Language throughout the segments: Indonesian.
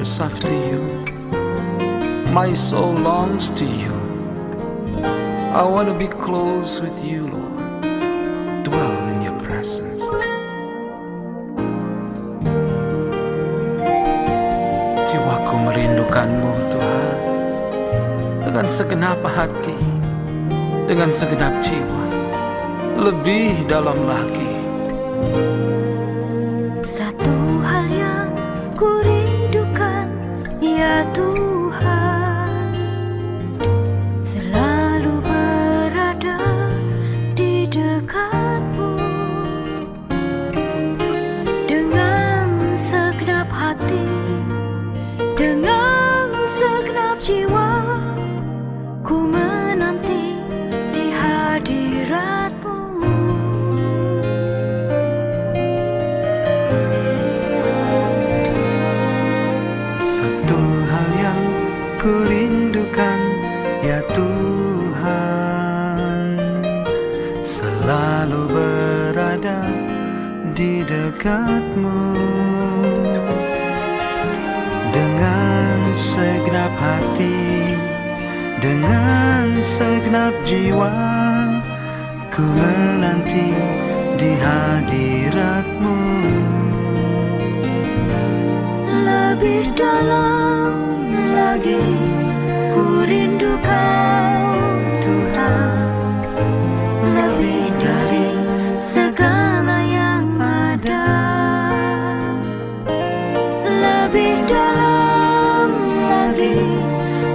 thirsts after you. My soul longs to you. I want to be close with you, Lord. Dwell in your presence. Jiwaku merindukanmu, Tuhan, dengan segenap hati, dengan segenap jiwa, lebih dalam lagi. Satu hal yang ku rindukan, ya Tuhan, selalu berada di dekatmu. Dengan segenap hati, dengan segenap jiwa, ku menanti di hadiratmu. Satu hal yang ku rindukan, ya Tuhan, selalu berada di dekatmu. Dengan segenap hati, dengan segenap jiwa, ku menanti di hadiratmu. Lebih dalam lagi, ku rindu Kau Tuhan, lebih dari segala yang ada. Lebih dalam lagi,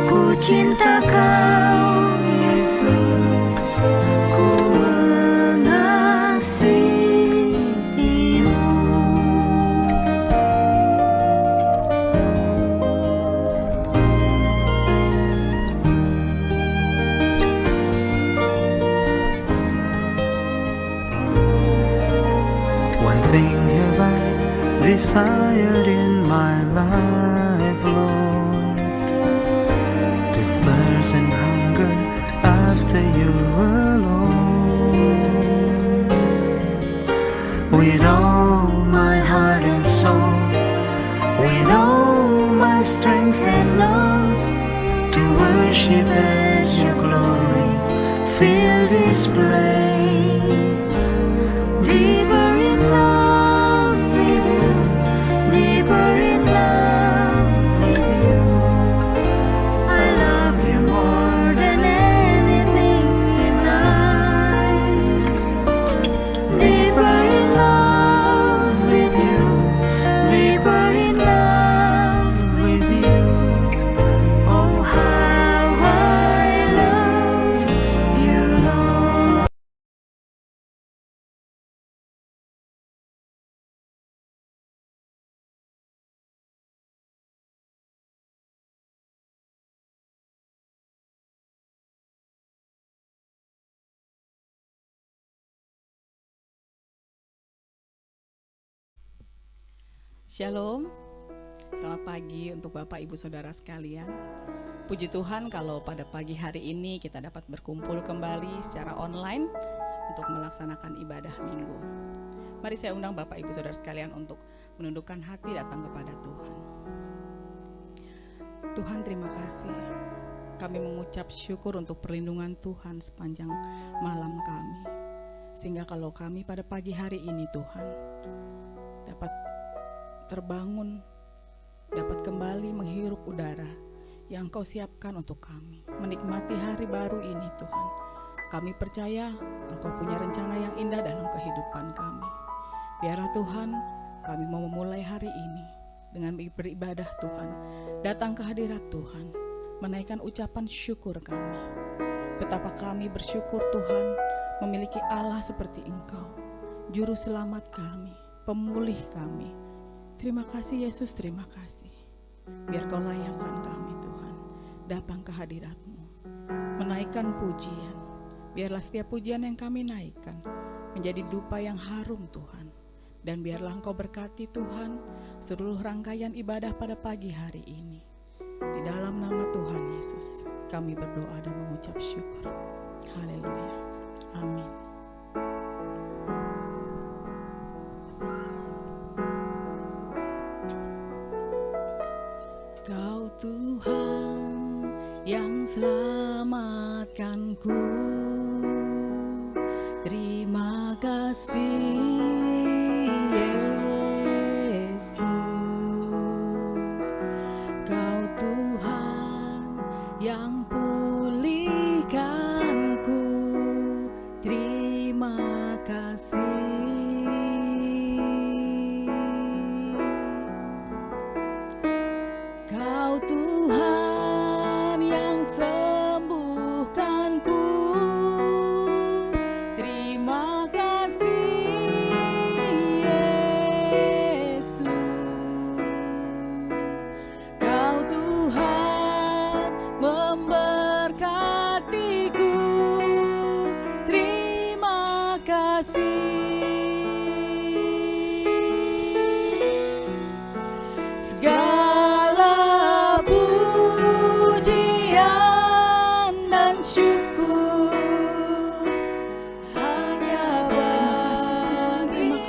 ku cinta Kau Yesus, ku mengasihimu. One thing have I desired in my life, Lord, to thirst and hunger after you alone. With all my heart and soul, with all my strength and love, to worship as your glory fill this place. Deeper in love with you, deeper in love with you. I love you more than anything in life. Deeper in love with you, deeper in love with you. Oh, how I love you, Lord. Shalom, selamat pagi untuk Bapak Ibu Saudara sekalian. Puji Tuhan kalau pada pagi hari ini kita dapat berkumpul kembali secara online untuk melaksanakan ibadah minggu. Mari saya undang Bapak Ibu Saudara sekalian untuk menundukkan hati datang kepada Tuhan. Tuhan, terima kasih. Kami mengucap syukur untuk perlindungan Tuhan sepanjang malam kami. Sehingga kalau kami pada pagi hari ini Tuhan dapat terbangun, dapat kembali menghirup udara yang Kau siapkan untuk kami, menikmati hari baru ini Tuhan. Kami percaya Engkau punya rencana yang indah dalam kehidupan kami. Biarlah Tuhan, kami mau memulai hari ini dengan beribadah Tuhan, datang ke hadirat Tuhan, menaikkan ucapan syukur kami. Betapa kami bersyukur Tuhan memiliki Allah seperti Engkau, Juru Selamat kami, Pemulih kami. Terima kasih Yesus, terima kasih. Biar Kau layakkan kami Tuhan, datang ke hadirat-Mu, menaikkan pujian. Biarlah setiap pujian yang kami naikkan menjadi dupa yang harum Tuhan. Dan biarlah Engkau berkati Tuhan seluruh rangkaian ibadah pada pagi hari ini. Di dalam nama Tuhan Yesus kami berdoa dan mengucap syukur. Haleluya. Amin. selamatkanku. Terima kasih Yesus, Kau Tuhan yang pulihkanku. Terima kasih. Kau Tuhan yang sembuhkanku. Terima kasih Yesus, Kau Tuhan memberkatiku. Terima kasih. Segala pujian dan syukur hanya bagimu,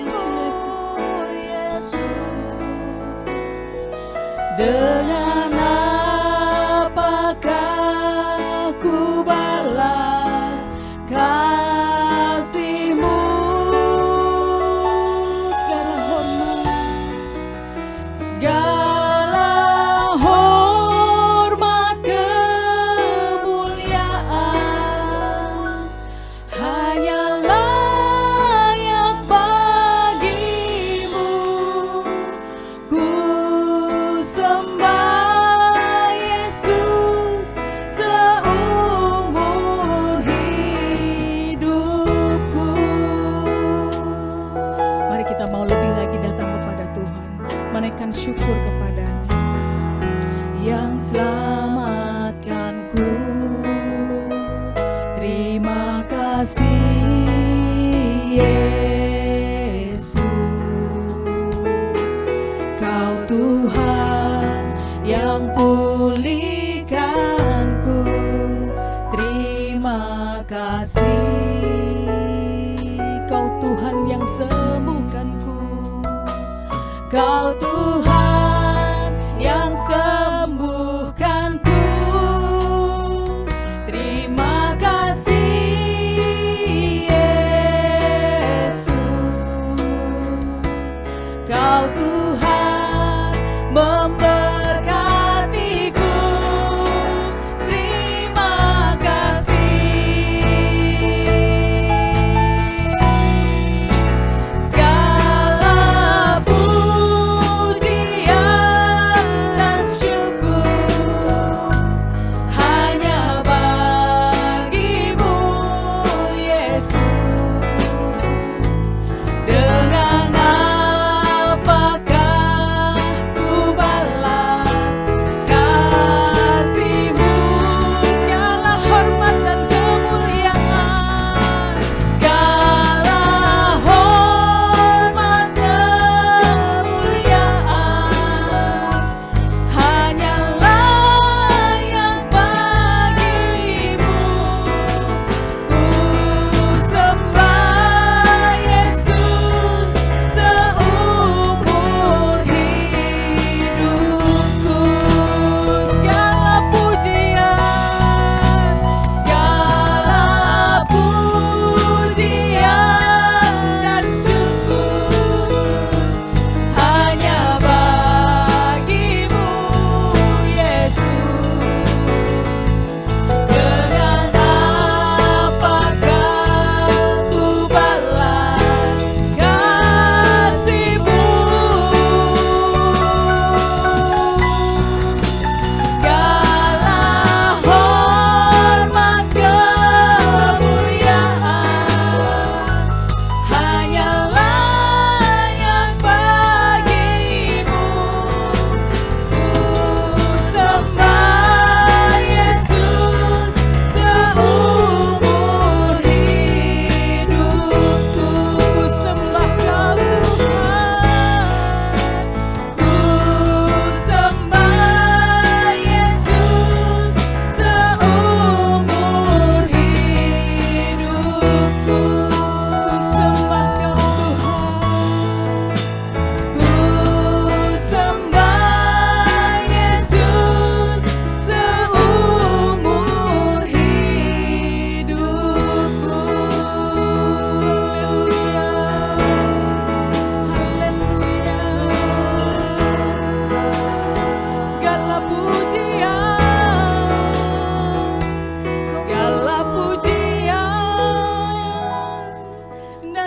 Yesus. Dengan apakah ku balas kasih-Mu? Segala hormat kemuliaan hanya layak bagimu. Ku sembah Yesus seumur hidupku. Mari kita mau lebih lagi datang kepada Tuhan, menaikkan syukur kepadanya yang selamatkanku. Terima kasih Yesus, Kau Tuhan yang pulihkanku. Terima kasih. Kau Tuhan yang sembuhkanku. Kau Tuhan yang sembuhkanku. Terima kasih Yesus, Kau Tuhan memberkatiku. Terima kasih. Segala puji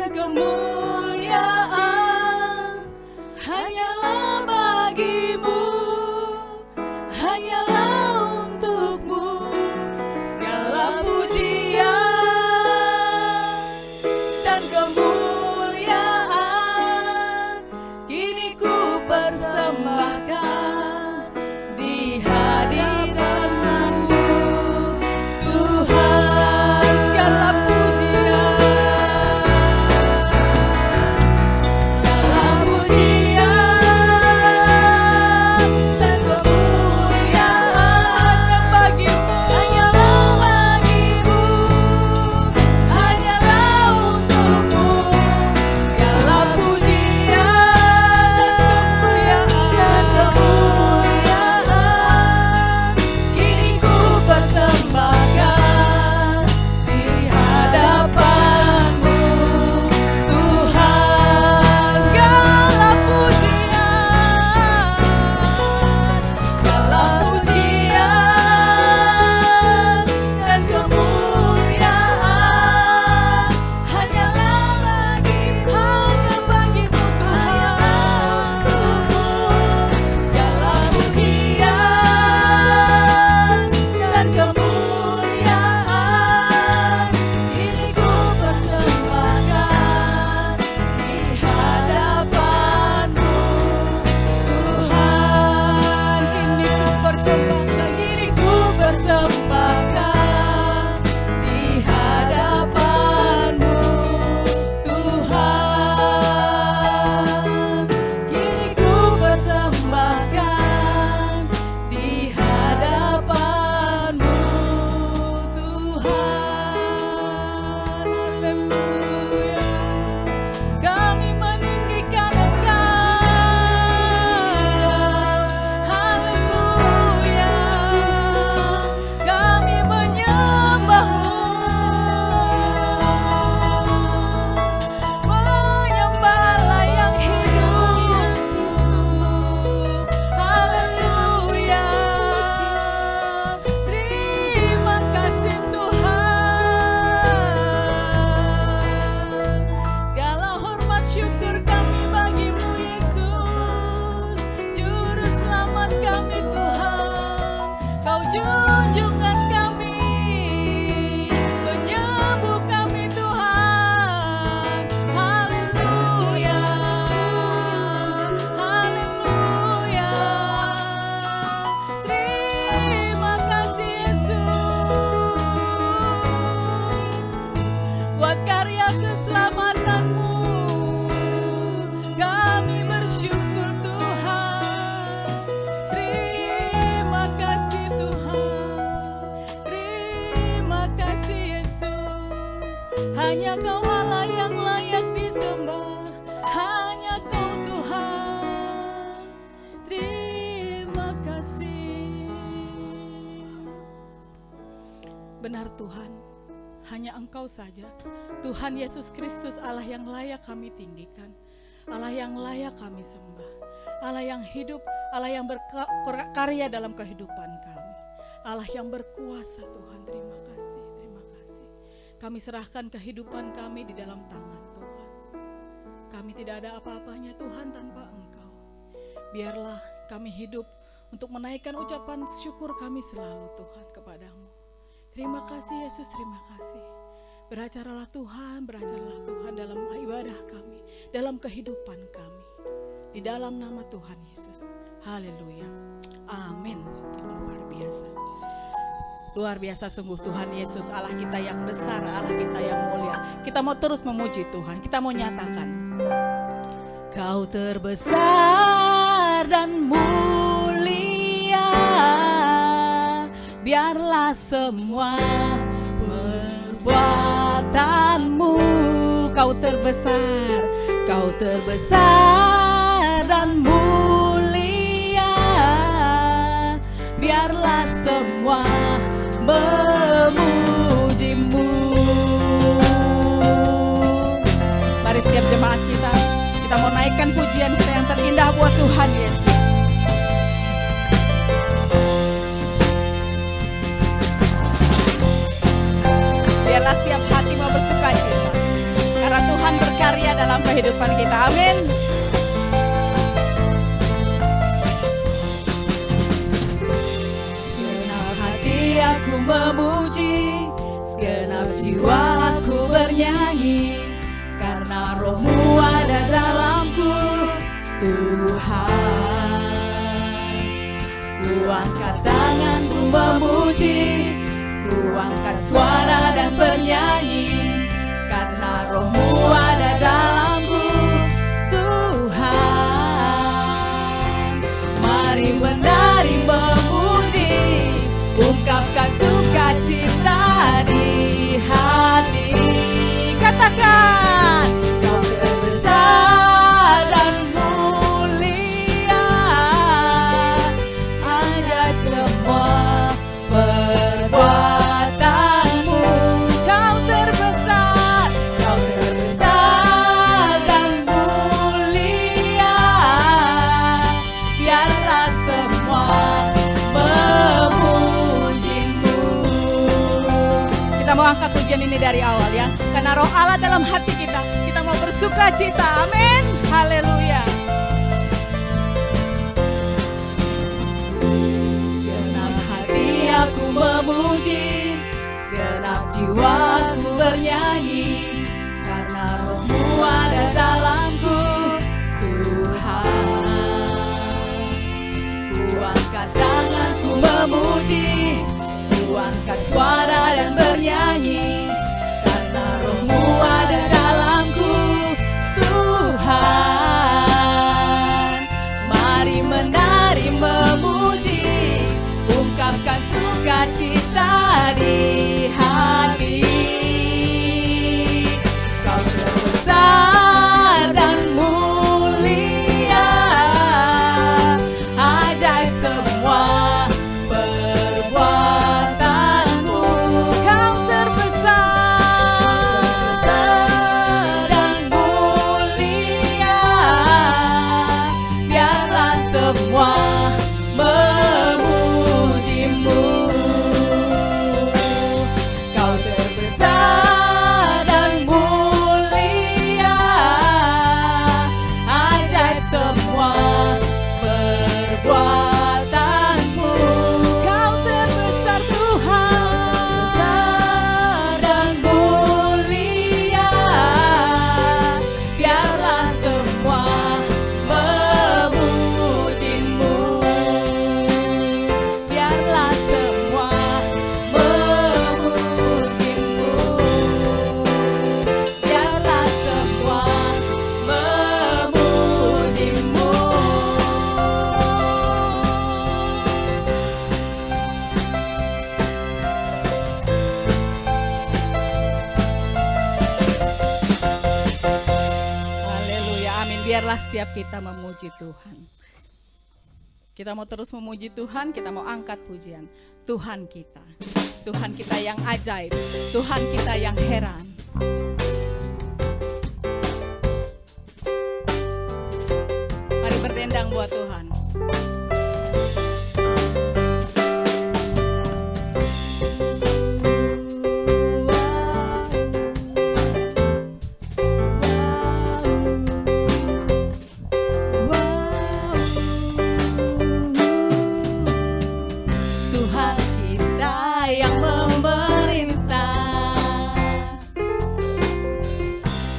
dan kemuliaan hanyalah bagimu, hanyalah untukmu segala pujian dan kemuliaan kini ku persembahkan di hadirat-Mu Tuhan. Segala pujian, segala pujian dan kemuliaan hanya bagimu, hanyalah bagimu, hanyalah untukmu segala pujian dan kemuliaan kini ku persembahkan di hadapan-Mu Tuhan. Segala pujian, segala pujian dan kemuliaan hanyalah bagimu, hanya bagimu Tuhan. Segala pujian dan kemuliaan kini ku persembahkan di hadapan-Mu Tuhan. Kini ku persembahkan di hadapan-Mu Tuhan. Kini ku persembahkan di hadapan-Mu Tuhan. Haleluya. Kami meninggikan Engkau. Haleluya. Kami menyembah-Mu. Menyembah Allah yang hidup. Haleluya. Terima kasih Tuhan. Segala hormat syukur kami bagimu Yesus, Juru Selamat kami Tuhan. Kau junjungan kami, penyembuh kami Tuhan. Haleluya. Haleluya. Terima kasih Yesus buat karya keselamatan-Mu. Kami bersyukur Tuhan. Terima kasih Tuhan. Terima kasih Yesus. Hanya Kau Allah yang layak disembah. Hanya Kau Tuhan. Terima kasih. Benar Tuhan, hanya Engkau saja, Tuhan Yesus Kristus, Allah yang layak kami tinggikan, Allah yang layak kami sembah, Allah yang hidup, Allah yang berkarya dalam kehidupan kami, Allah yang berkuasa Tuhan. Terima kasih, terima kasih. Kami serahkan kehidupan kami di dalam tangan Tuhan. Kami tidak ada apa-apanya Tuhan tanpa Engkau. Biarlah kami hidup untuk menaikkan ucapan syukur kami selalu Tuhan kepadamu. Terima kasih Yesus, terima kasih. Beracaralah Tuhan dalam ibadah kami, dalam kehidupan kami. Di dalam nama Tuhan Yesus. Haleluya. Amin. Luar biasa. Luar biasa sungguh Tuhan Yesus, Allah kita yang besar, Allah kita yang mulia. Kita mau terus memuji Tuhan, kita mau nyatakan, Kau terbesar dan mulia. Biarlah semua perbuatan-Mu. Kau terbesar dan mulia. Biarlah semua memuji-Mu. Mari setiap jemaat kita mau naikkan pujian kita yang terindah buat Tuhan Yesus. Biarlah setiap hati mau bersuka cita, karena Tuhan Tuhan berkarya dalam kehidupan kita. Amin. Segenap hati aku memuji, segenap jiwa aku bernyanyi, karena Roh-Mu ada dalamku, Tuhan. Ku angkat tanganku memuji, ku angkat suara dan bernyanyi, karena Roh-Mu ada dalamku, Tuhan. Mari menari memuji, ungkapkan sukacita di hati. Katakan, Kau terbesar dan mulia, ajaib semua perbuatanmu. Kau terbesar dan mulia, biarlah semua memujimu. Kita mau angkat pujian ini dari awal ya, karena Roh Allah dalam hati kita. Kita mau bersuka cita, amin, haleluya. Segenap hati aku memuji, segenap jiwaku bernyanyi, karena Roh-Mu ada dalamku, Tuhan. Ku angkat tanganku memuji, ku angkat suara dan bernyanyi, karena Roh-Mu ada dalamku, Tuhan. Mari menari memuji, ungkapkan sukacita di hati. Kau terbesar dan mulia, ajaib semua perbuatanmu. Kau terbesar dan mulia, biarlah semua memujimu. Kau terbesar dan mulia, ajaib semua perbuatanmu. Kau terbesar Tuhan dan mulia, biarlah semua memujimu. Biarlah semua memujimu. Biarlah semua memujimu. Haleluya, amin. Biarlah setiap kita memuji Tuhan. Kita mau terus memuji Tuhan, kita mau angkat pujian. Tuhan kita yang ajaib, Tuhan kita yang heran. Mari berdendang buat Tuhan. Tuhan kita yang memerintah,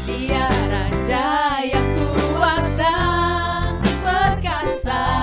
Dia Raja yang kuat dan perkasa.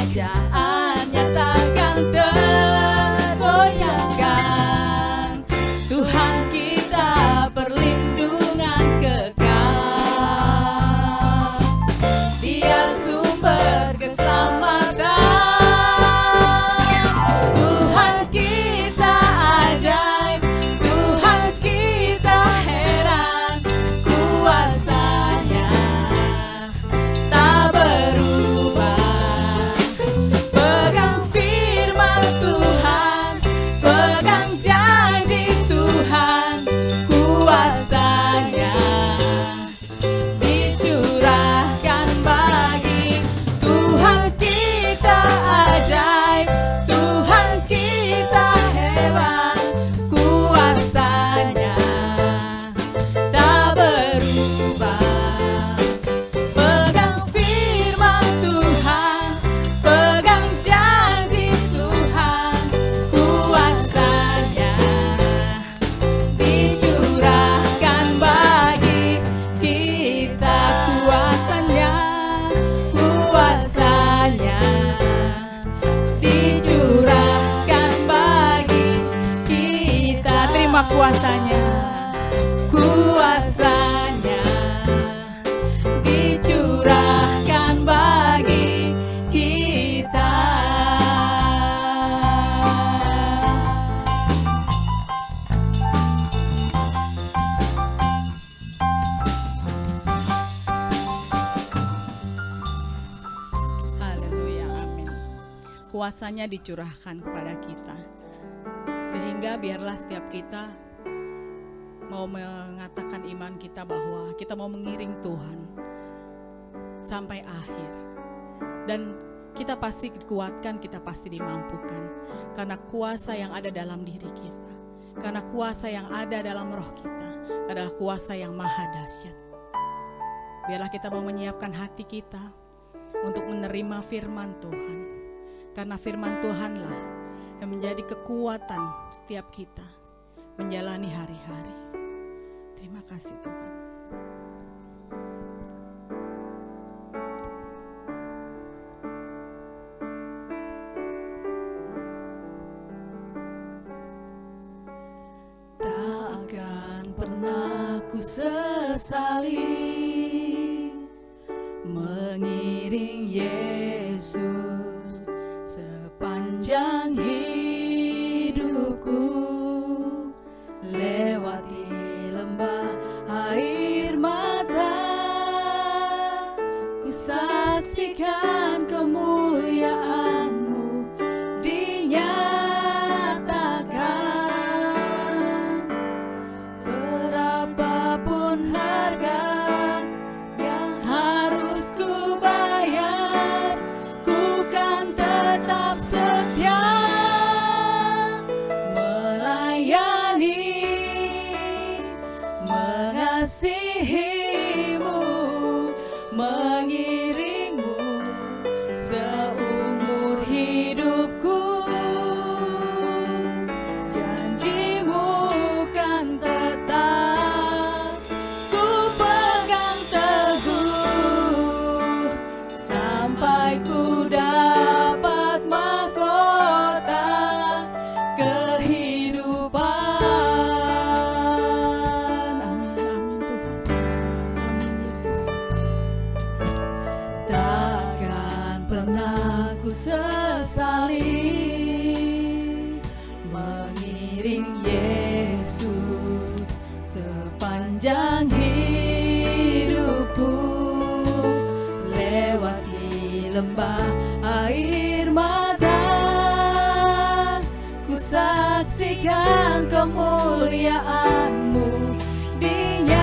kerajaan nyatakan tergoyahkan. Tuhan kita perlindungan kekal, Dia sumber keselamatan. Tuhan kita ajaib, Tuhan kita heran, kuasanya tak berubah. Pegang firman Tuhan, pegang janji Tuhan, kuasanya dicurahkan bagi. Tuhan kita ajaib, Tuhan kita hebat, kuasanya tak berubah. Pegang firman Tuhan, pegang janji Tuhan, kuasanya dicurahkan bagi kita. Kuasanya dicurahkan bagi kita. Terima kuasanya, kuasanya dicurahkan bagi kita. Haleluya, amin. Kuasanya dicurahkan kepada kita, sehingga biarlah setiap kita mau mengatakan iman kita bahwa kita mau mengiring Tuhan sampai akhir. Dan kita pasti dikuatkan, kita pasti dimampukan, karena kuasa yang ada dalam diri kita, karena kuasa yang ada dalam roh kita adalah kuasa yang maha dahsyat. Biarlah kita mau menyiapkan hati kita untuk menerima firman Tuhan, karena firman Tuhanlah yang menjadi kekuatan setiap kita menjalani hari-hari. Terima kasih Tuhan. Tak akan pernah ku sesali mengiring Yesus sepanjang hidupku, lewati lembah air mata, ku saksikan kemuliaan-Mu dinyatakan. Berapapun harga yang harus ku bayar, ku kan tetap setia melayani, mengasihi-Mu, mengiring-Mu seumur hidupku. Janji-Mu kan tetap ku pegang teguh, sampai ku dapat mahkota kehidupan. Amin, amin Tuhan. Amin Yesus. Takkan pernah ku sesali mengiring Yesus sepanjang hidupku, lewati lembah air mata, ku saksikan kemuliaan-Mu dinyatakan.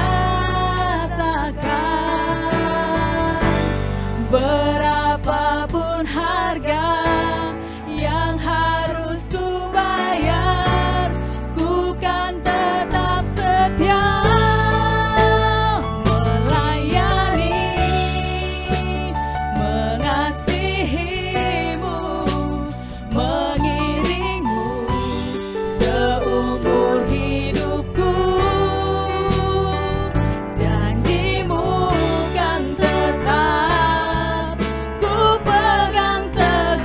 Berapapun harga yang harus ku bayar, ku kan tetap setia melayani, mengasihi-Mu, mengiring-Mu seumur hidupku. Janji-Mu kan tetap ku pegang teguh,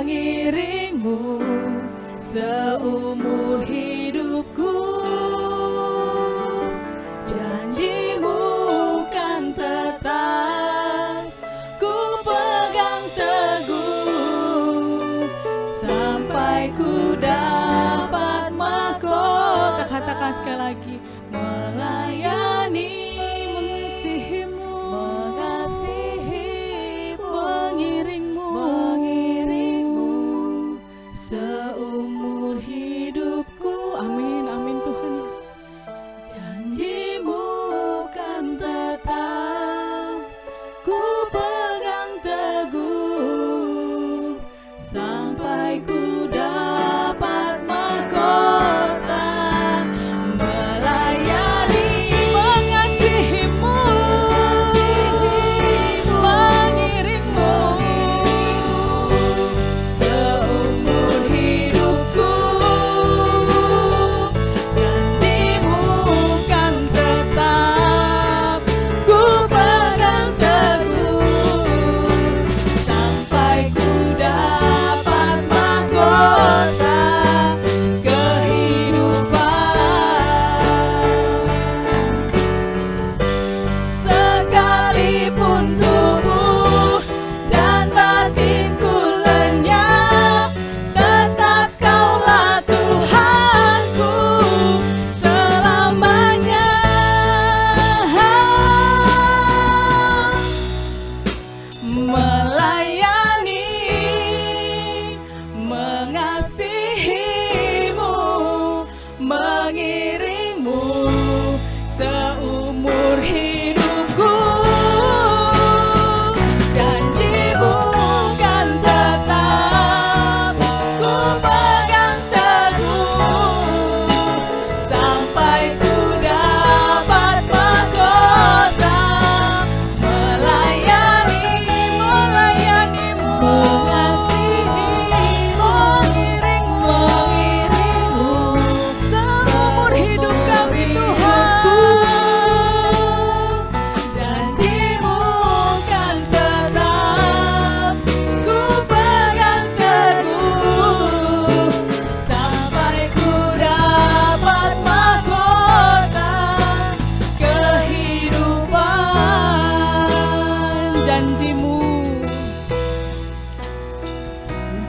mengiringmu seumur hidupku. Janjimu kan tetap ku pegang teguh sampai ku dapat mahkota. Katakan sekali lagi, melayani, mengasihimu, mengiringmu seumur hidupku. Amin, amin Tuhan Yesus. Janjimu kan tetap ku pegang teguh sampai ku dapat mahkota. Melayani, mengasihimu, mengiringmu seumur hidupku. Janjimu kan tetap ku pegang teguh sampai ku dapat mahkota kehidupan. Sekalipun tubuh dan batinku lenyap, tetap Kaulah Tuhanku selamanya. Melayani, mengasihimu, mengiringmu seumur hidupku. Janjimu kan tetap ku pegang teguh sampai ku dapat mahkota. Melayani, melayanimu, mengasihimu, mengiringmu seumur hidup kami Tuhan. Janjimu kan tetap ku pegang teguh sampai ku dapat mahkota kehidupan.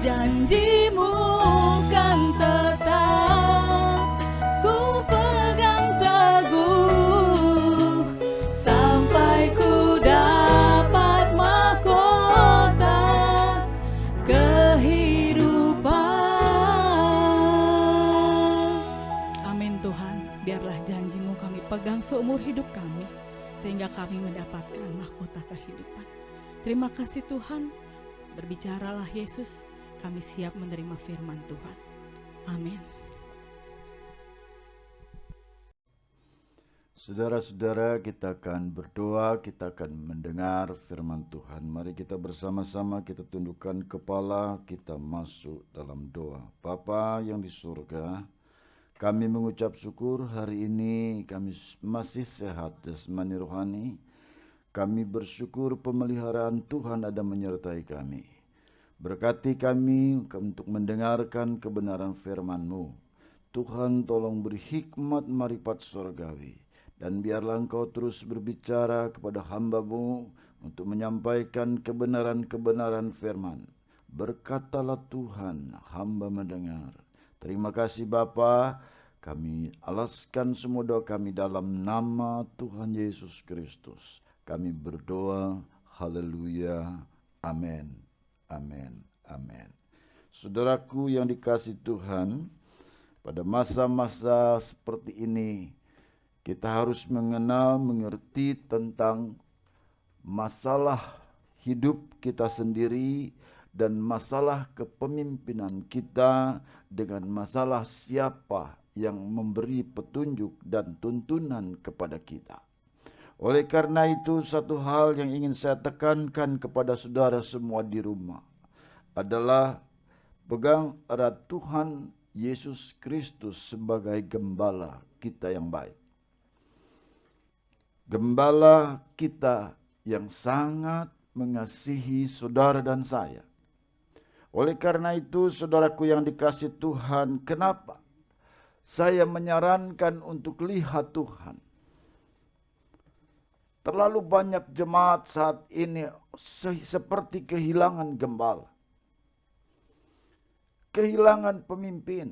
Janjimu kan tetap ku pegang teguh sampai ku dapat mahkota kehidupan. Amin Tuhan, biarlah janjimu kami pegang seumur hidup kami sehingga kami mendapatkan mahkota kehidupan. Terima kasih Tuhan, berbicaralah Yesus, kami siap menerima firman Tuhan. Amin. Saudara-saudara, kita akan berdoa, kita akan mendengar firman Tuhan. Mari kita bersama-sama kita tundukkan kepala, kita masuk dalam doa. Bapa yang di surga, kami mengucap syukur hari ini kami masih sehat jasmani rohani. Kami bersyukur pemeliharaan Tuhan ada menyertai kami. Berkati kami untuk mendengarkan kebenaran firman-Mu. Tuhan tolong beri hikmat marifat surgawi. Dan biarlah Engkau terus berbicara kepada hamba-Mu untuk menyampaikan kebenaran-kebenaran firman. Berkatalah Tuhan, hamba mendengar. Terima kasih Bapa. Kami alaskan semua doa kami dalam nama Tuhan Yesus Kristus. Kami berdoa, haleluya, amin, amin, amin. Saudaraku yang dikasihi Tuhan, pada masa-masa seperti ini, kita harus mengenal, mengerti tentang masalah hidup kita sendiri dan masalah kepemimpinan kita dengan masalah siapa yang memberi petunjuk dan tuntunan kepada kita. Oleh karena itu, satu hal yang ingin saya tekankan kepada saudara semua di rumah adalah pegang erat Tuhan Yesus Kristus sebagai gembala kita yang baik. Gembala kita yang sangat mengasihi saudara dan saya. Oleh karena itu, saudaraku yang dikasihi Tuhan, kenapa saya menyarankan untuk lihat Tuhan? Terlalu banyak jemaat saat ini seperti kehilangan gembala, kehilangan pemimpin,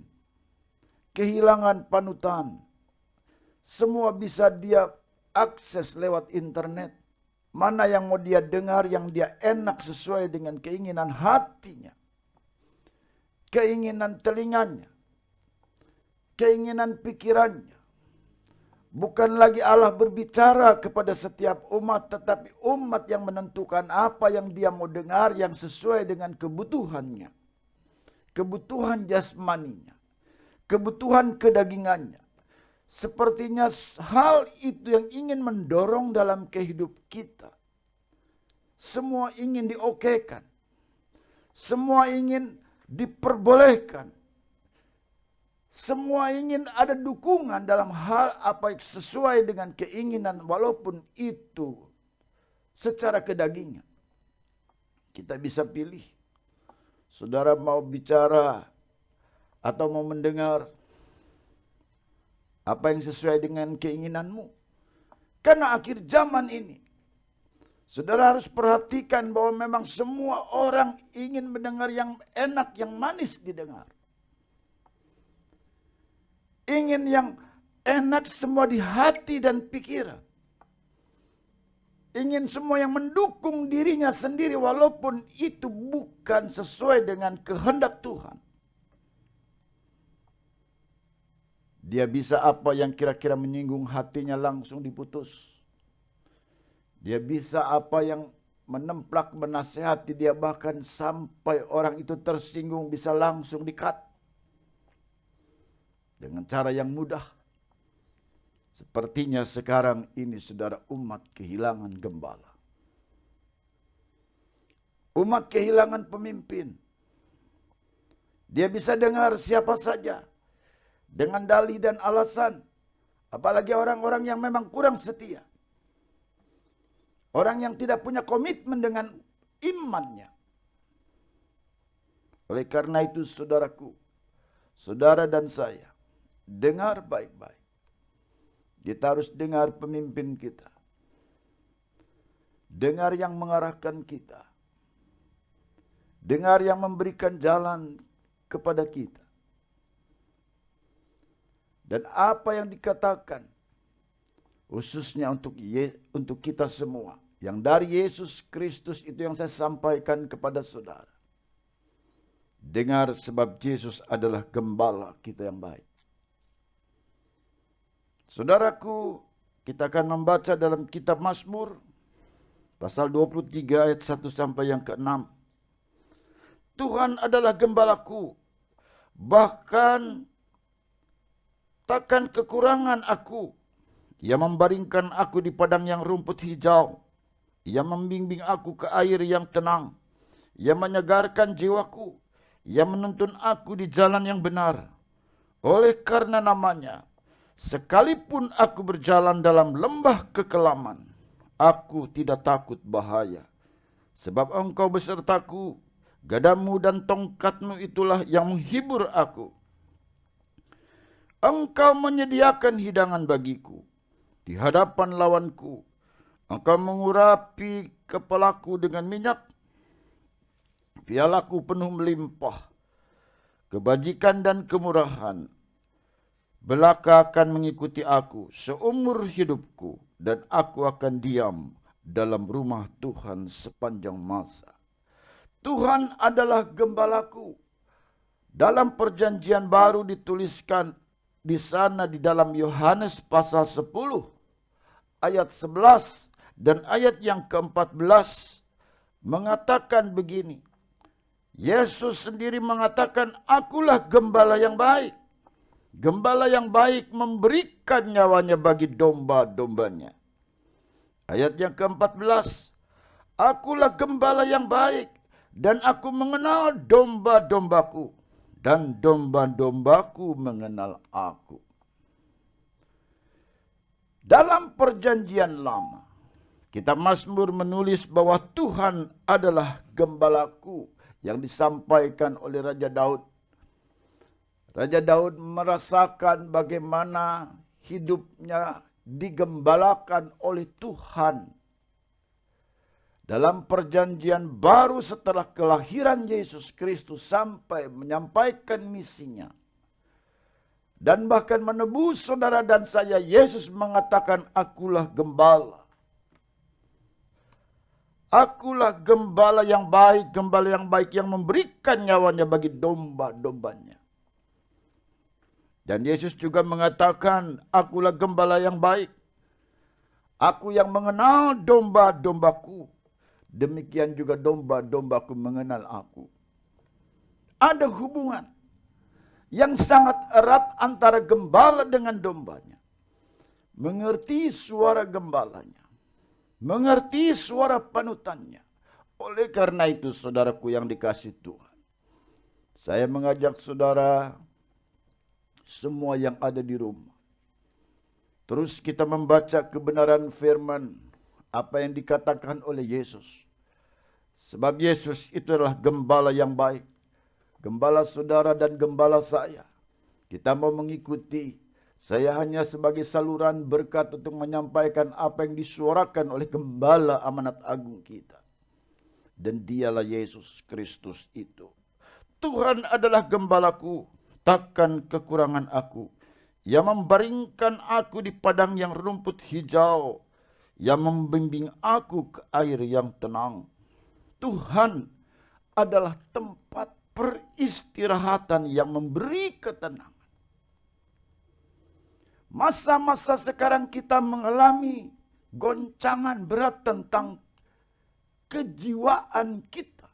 kehilangan panutan. Semua bisa dia akses lewat internet. Mana yang mau dia dengar, yang dia enak sesuai dengan keinginan hatinya, keinginan telinganya, keinginan pikirannya. Bukan lagi Allah berbicara kepada setiap umat, tetapi umat yang menentukan apa yang dia mau dengar yang sesuai dengan kebutuhannya, kebutuhan jasmaninya, kebutuhan kedagingannya. Sepertinya hal itu yang ingin mendorong dalam kehidupan kita. Semua ingin diokekan, semua ingin diperbolehkan, semua ingin ada dukungan dalam hal apa yang sesuai dengan keinginan, walaupun itu secara kedagingan. Kita bisa pilih. Saudara mau bicara atau mau mendengar apa yang sesuai dengan keinginanmu. Karena akhir zaman ini, saudara harus perhatikan bahwa memang semua orang ingin mendengar yang enak, yang manis didengar. Ingin yang enak semua di hati dan pikiran. Ingin semua yang mendukung dirinya sendiri walaupun itu bukan sesuai dengan kehendak Tuhan. Dia bisa apa yang kira-kira menyinggung hatinya langsung diputus. Dia bisa apa yang menemplak, menasehati dia, bahkan sampai orang itu tersinggung bisa langsung di-cut. Dengan cara yang mudah. Sepertinya sekarang ini saudara, umat kehilangan gembala. Umat kehilangan pemimpin. Dia bisa dengar siapa saja dengan dalih dan alasan. Apalagi orang-orang yang memang kurang setia. Orang yang tidak punya komitmen dengan imannya. Oleh karena itu saudaraku, saudara dan saya, dengar baik-baik. Kita harus dengar pemimpin kita. Dengar yang mengarahkan kita. Dengar yang memberikan jalan kepada kita. Dan apa yang dikatakan, khususnya untuk kita semua, yang dari Yesus Kristus itu yang saya sampaikan kepada saudara. Dengar, sebab Yesus adalah gembala kita yang baik. Saudaraku, kita akan membaca dalam kitab Mazmur, pasal 23 ayat 1 sampai yang ke-6. Tuhan adalah gembalaku, bahkan takkan kekurangan aku. Ia membaringkan aku di padang yang rumput hijau. Ia membimbing aku ke air yang tenang. Ia menyegarkan jiwaku. Ia menuntun aku di jalan yang benar. Oleh karena namanya, sekalipun aku berjalan dalam lembah kekelaman, aku tidak takut bahaya. Sebab Engkau besertaku, gadamu dan tongkatmu itulah yang menghibur aku. Engkau menyediakan hidangan bagiku di hadapan lawanku. Engkau mengurapi kepalaku dengan minyak. Pialaku penuh melimpah. Kebajikan dan kemurahan belaka akan mengikuti aku seumur hidupku, dan aku akan diam dalam rumah Tuhan sepanjang masa. Tuhan adalah gembalaku. Dalam perjanjian baru dituliskan di sana di dalam Yohanes pasal 10 ayat 11 dan ayat yang ke-14 mengatakan begini. Yesus sendiri mengatakan, akulah gembala yang baik. Gembala yang baik memberikan nyawanya bagi domba-dombanya. Ayat yang ke-14, akulah gembala yang baik dan aku mengenal domba-dombaku. Dan domba-dombaku mengenal aku. Dalam perjanjian lama, kitab Mazmur menulis bahwa Tuhan adalah gembalaku yang disampaikan oleh Raja Daud. Raja Daud merasakan bagaimana hidupnya digembalakan oleh Tuhan. Dalam perjanjian baru setelah kelahiran Yesus Kristus sampai menyampaikan misinya. Dan bahkan menebus saudara dan saya, Yesus mengatakan, akulah gembala. Akulah gembala yang baik yang memberikan nyawanya bagi domba-dombanya. Dan Yesus juga mengatakan, akulah gembala yang baik. Aku yang mengenal domba-dombaku. Demikian juga domba-dombaku mengenal aku. Ada hubungan yang sangat erat antara gembala dengan dombanya. Mengerti suara gembalanya. Mengerti suara panutannya. Oleh karena itu saudaraku yang dikasihi Tuhan, saya mengajak saudara semua yang ada di rumah, terus kita membaca kebenaran firman apa yang dikatakan oleh Yesus. Sebab Yesus itu adalah gembala yang baik. Gembala saudara dan gembala saya. Kita mau mengikuti. Saya hanya sebagai saluran berkat untuk menyampaikan apa yang disuarakan oleh gembala amanat agung kita. Dan dialah Yesus Kristus itu. Tuhan adalah gembalaku, takkan kekurangan aku. Yang membaringkan aku di padang yang rumput hijau. Yang membimbing aku ke air yang tenang. Tuhan adalah tempat peristirahatan yang memberi ketenangan. Masa-masa sekarang kita mengalami goncangan berat tentang kejiwaan kita.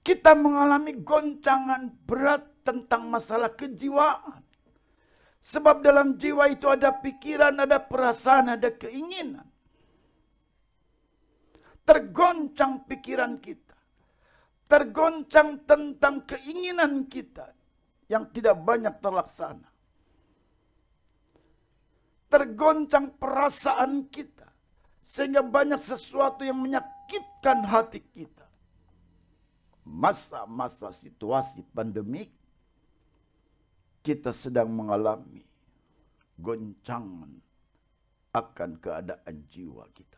Kita mengalami goncangan berat tentang masalah kejiwaan. Sebab dalam jiwa itu ada pikiran, ada perasaan, ada keinginan. Tergoncang pikiran kita. Tergoncang tentang keinginan kita yang tidak banyak terlaksana. Tergoncang perasaan kita. Sehingga banyak sesuatu yang menyakitkan hati kita. Masa-masa situasi pandemik, kita sedang mengalami goncangan akan keadaan jiwa kita.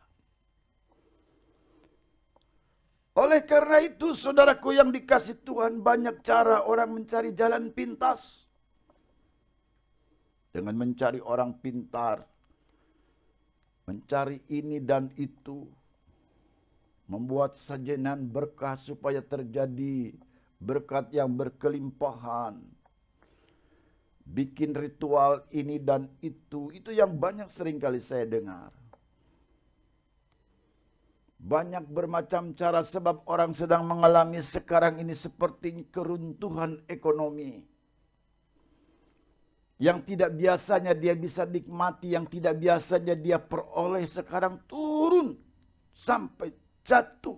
Oleh karena itu, saudaraku yang dikasihi Tuhan, banyak cara orang mencari jalan pintas. Dengan mencari orang pintar, mencari ini dan itu, membuat sajenan berkah supaya terjadi berkat yang berkelimpahan. Bikin ritual ini dan itu yang banyak seringkali saya dengar. Banyak bermacam cara sebab orang sedang mengalami sekarang ini seperti keruntuhan ekonomi. Yang tidak biasanya dia bisa nikmati, yang tidak biasanya dia peroleh sekarang turun sampai jatuh.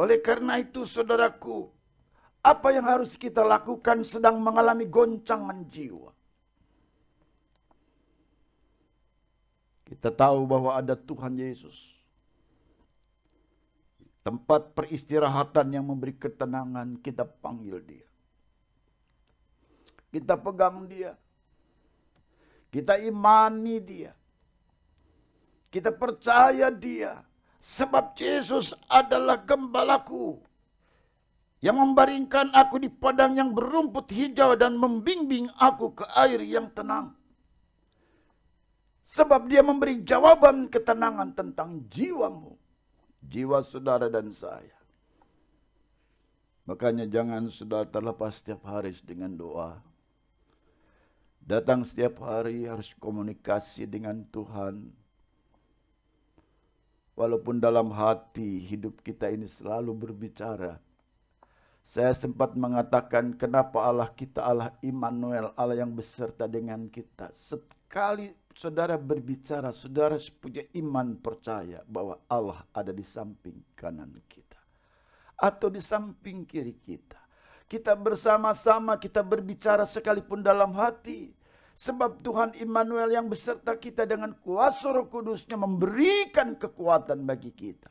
Oleh karena itu saudaraku, apa yang harus kita lakukan sedang mengalami goncangan jiwa. Kita tahu bahwa ada Tuhan Yesus. Tempat peristirahatan yang memberi ketenangan, kita panggil Dia. Kita pegang Dia. Kita imani Dia. Kita percaya Dia. Sebab Yesus adalah gembalaku. Yang membaringkan aku di padang yang berumput hijau dan membimbing aku ke air yang tenang. Sebab Dia memberi jawaban ketenangan tentang jiwamu. Jiwa saudara dan saya. Makanya jangan saudara terlepas setiap hari dengan doa. Datang setiap hari harus komunikasi dengan Tuhan. Walaupun dalam hati hidup kita ini selalu berbicara. Saya sempat mengatakan kenapa Allah kita Allah Immanuel, Allah yang beserta dengan kita. Sekali saudara berbicara, saudara punya iman percaya bahwa Allah ada di samping kanan kita. Atau di samping kiri kita. Kita bersama-sama kita berbicara sekalipun dalam hati. Sebab Tuhan Immanuel yang beserta kita dengan kuasa Roh Kudus-Nya memberikan kekuatan bagi kita.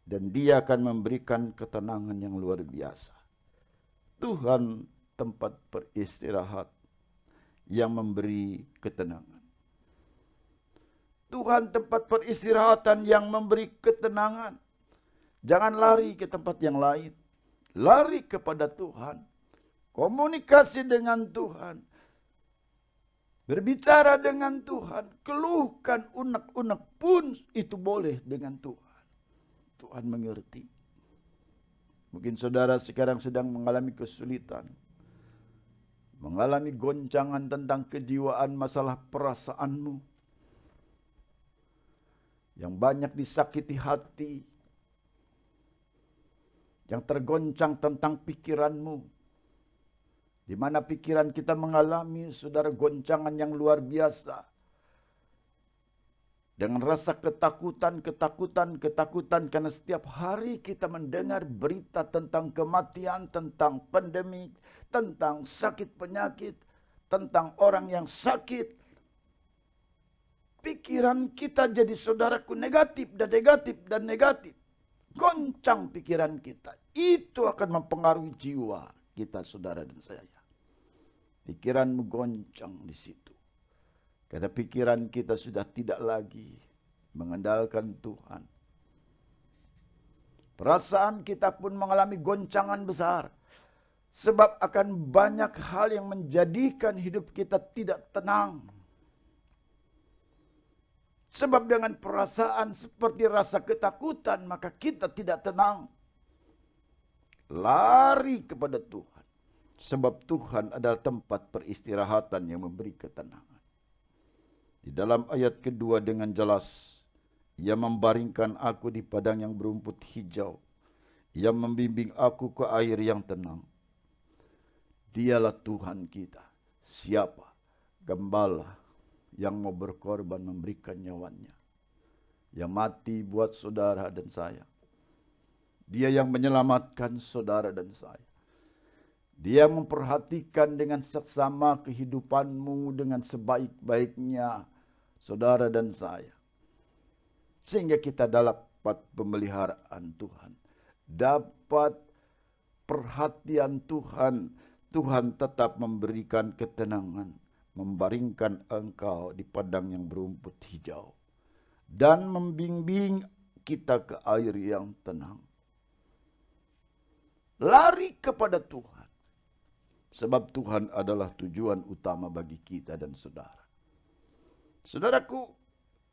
Dan Dia akan memberikan ketenangan yang luar biasa. Tuhan tempat beristirahat yang memberi ketenangan. Tuhan tempat peristirahatan yang memberi ketenangan. Jangan lari ke tempat yang lain. Lari kepada Tuhan. Komunikasi dengan Tuhan. Berbicara dengan Tuhan. Keluhkan unek-unek pun itu boleh dengan Tuhan. Tuhan mengerti. Mungkin saudara sekarang sedang mengalami kesulitan. Mengalami goncangan tentang kejiwaan, masalah perasaanmu. Yang banyak disakiti hati. Yang tergoncang tentang pikiranmu. Di mana pikiran kita mengalami, saudara, goncangan yang luar biasa. Dengan rasa ketakutan karena setiap hari kita mendengar berita tentang kematian, tentang pandemi, tentang sakit penyakit, tentang orang yang sakit. Pikiran kita jadi, saudaraku, negatif dan negatif. Goncang pikiran kita. Itu akan mempengaruhi jiwa kita, saudara dan saya. Pikiranmu goncang di situ. Karena pikiran kita sudah tidak lagi mengandalkan Tuhan. Perasaan kita pun mengalami goncangan besar. Sebab akan banyak hal yang menjadikan hidup kita tidak tenang. Sebab dengan perasaan seperti rasa ketakutan, maka kita tidak tenang. Lari kepada Tuhan. Sebab Tuhan adalah tempat peristirahatan yang memberi ketenangan. Di dalam ayat kedua dengan jelas, Ia membaringkan aku di padang yang berumput hijau. Ia membimbing aku ke air yang tenang. Dialah Tuhan kita. Siapa? Gembala yang mau berkorban memberikan nyawanya. Yang mati buat saudara dan saya. Dia yang menyelamatkan saudara dan saya. Dia memperhatikan dengan seksama kehidupanmu dengan sebaik-baiknya saudara dan saya. Sehingga kita dapat pemeliharaan Tuhan. Dapat perhatian Tuhan. Tuhan tetap memberikan ketenangan. Membaringkan engkau di padang yang berumput hijau. Dan membimbing kita ke air yang tenang. Lari kepada Tuhan. Sebab Tuhan adalah tujuan utama bagi kita dan saudara. Saudaraku,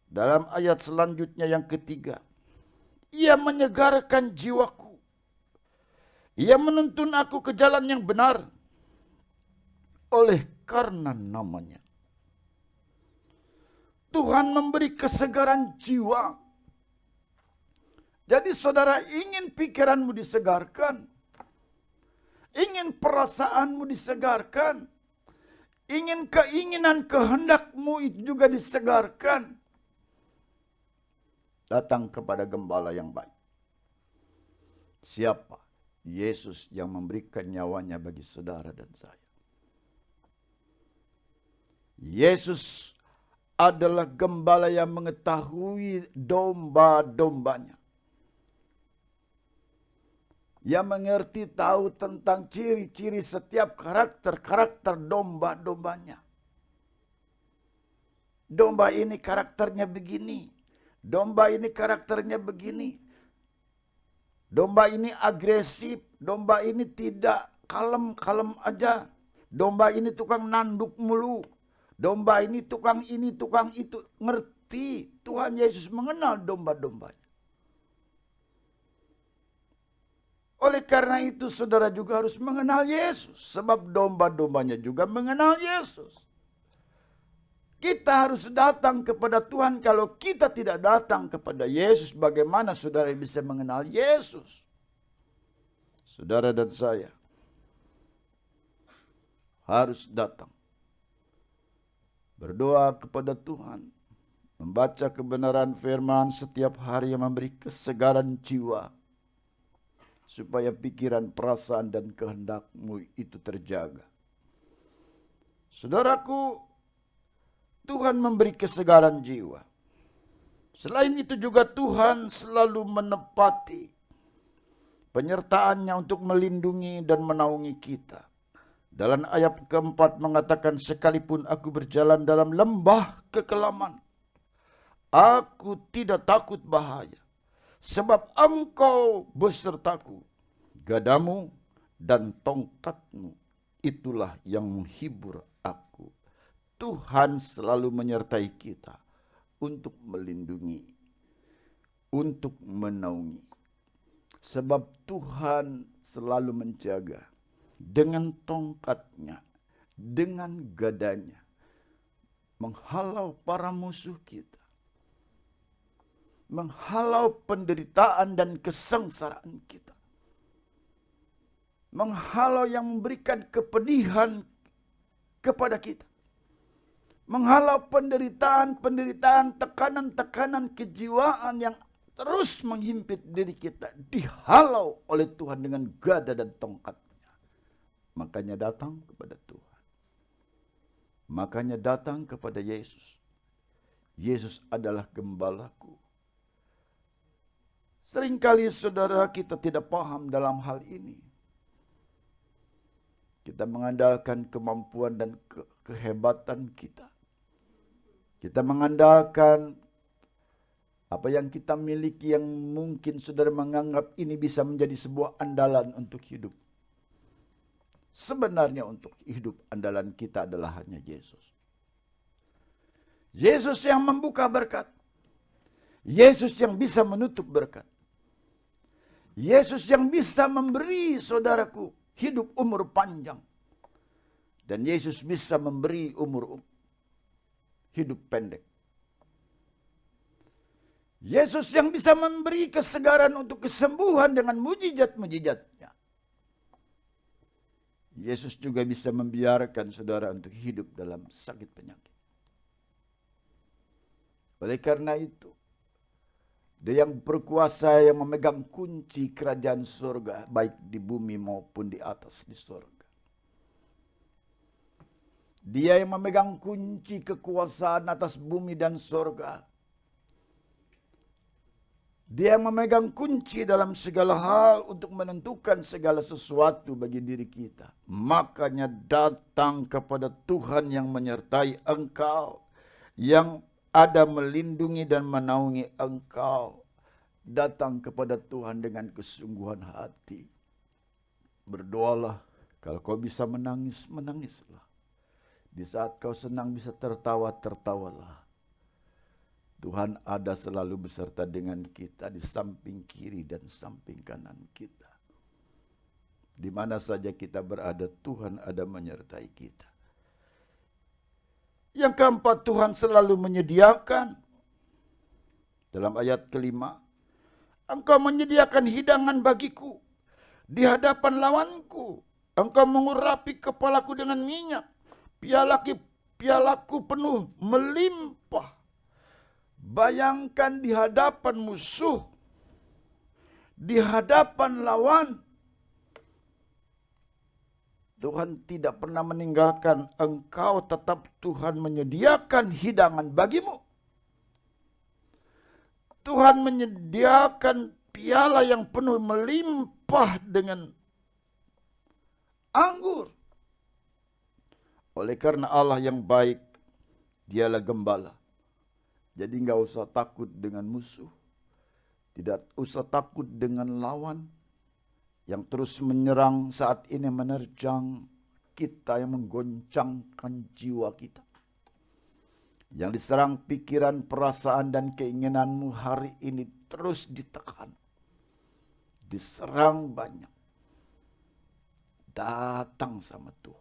dalam ayat selanjutnya yang ketiga. Ia menyegarkan jiwaku. Ia menuntun aku ke jalan yang benar. Oleh karena namanya. Tuhan memberi kesegaran jiwa. Jadi saudara ingin pikiranmu disegarkan. Ingin perasaanmu disegarkan. Ingin keinginan kehendakmu itu juga disegarkan. Datang kepada gembala yang baik. Siapa? Yesus yang memberikan nyawanya bagi saudara dan saya. Yesus adalah gembala yang mengetahui domba-dombanya. Yang mengerti tahu tentang ciri-ciri setiap karakter domba-dombanya. Domba ini karakternya begini. Domba ini karakternya begini. Domba ini agresif. Domba ini tidak kalem-kalem aja. Domba ini tukang nanduk mulu. Domba ini tukang itu. Ngerti. Tuhan Yesus mengenal domba-dombanya. Oleh karena itu saudara juga harus mengenal Yesus. Sebab domba-dombanya juga mengenal Yesus. Kita harus datang kepada Tuhan. Kalau kita tidak datang kepada Yesus, bagaimana saudara bisa mengenal Yesus? Saudara dan saya harus datang. Berdoa kepada Tuhan. Membaca kebenaran firman setiap hari yang memberi kesegaran jiwa. Supaya pikiran, perasaan, dan kehendakmu itu terjaga. Saudaraku, Tuhan memberi kesegaran jiwa. Selain itu juga Tuhan selalu menepati penyertaannya untuk melindungi dan menaungi kita. Dalam ayat keempat mengatakan, sekalipun aku berjalan dalam lembah kekelaman, aku tidak takut bahaya, sebab Engkau besertaku. Gadamu dan tongkatmu, itulah yang menghibur aku. Tuhan selalu menyertai kita untuk melindungi, untuk menaungi. Sebab Tuhan selalu menjaga dengan tongkatnya, dengan gadanya, menghalau para musuh kita, menghalau penderitaan dan kesengsaraan kita, menghalau yang memberikan kepedihan kepada kita, menghalau penderitaan, tekanan-tekanan kejiwaan yang terus menghimpit diri kita, dihalau oleh Tuhan dengan gada dan tongkatnya. Makanya datang kepada Tuhan. Makanya datang kepada Yesus. Yesus adalah gembalaku. Seringkali saudara kita tidak paham dalam hal ini. Kita mengandalkan kemampuan dan kehebatan kita. Kita mengandalkan apa yang kita miliki yang mungkin saudara menganggap ini bisa menjadi sebuah andalan untuk hidup. Sebenarnya untuk hidup andalan kita adalah hanya Yesus. Yesus yang membuka berkat. Yesus yang bisa menutup berkat. Yesus yang bisa memberi saudaraku hidup umur panjang. Dan Yesus bisa memberi umur hidup pendek. Yesus yang bisa memberi kesegaran untuk kesembuhan dengan mujizat-mujizatnya. Yesus juga bisa membiarkan saudara untuk hidup dalam sakit penyakit. Oleh karena itu, Dia yang berkuasa yang memegang kunci kerajaan surga, baik di bumi maupun di atas di surga. Dia yang memegang kunci kekuasaan atas bumi dan surga. Dia yang memegang kunci dalam segala hal untuk menentukan segala sesuatu bagi diri kita. Makanya datang kepada Tuhan yang menyertai engkau, yang ada melindungi dan menaungi engkau. Datang kepada Tuhan dengan kesungguhan hati. Berdoalah, kalau kau bisa menangis, menangislah. Di saat kau senang bisa tertawa, tertawalah. Tuhan ada selalu beserta dengan kita di samping kiri dan samping kanan kita. Di mana saja kita berada, Tuhan ada menyertai kita. Yang keempat, Tuhan selalu menyediakan. Dalam ayat kelima, Engkau menyediakan hidangan bagiku di hadapan lawanku. Engkau mengurapi kepalaku dengan minyak. Pialaku penuh melimpah. Bayangkan di hadapan musuh, di hadapan lawan, Tuhan tidak pernah meninggalkan engkau, tetap Tuhan menyediakan hidangan bagimu. Tuhan menyediakan piala yang penuh melimpah dengan anggur. Oleh karena Allah yang baik, Dialah gembala. Jadi nggak usah takut dengan musuh. Tidak usah takut dengan lawan yang terus menyerang saat ini, menerjang kita, yang menggoncangkan jiwa kita. Yang diserang pikiran, perasaan, dan keinginanmu hari ini terus ditekan. Diserang banyak. Datang sama Tuhan.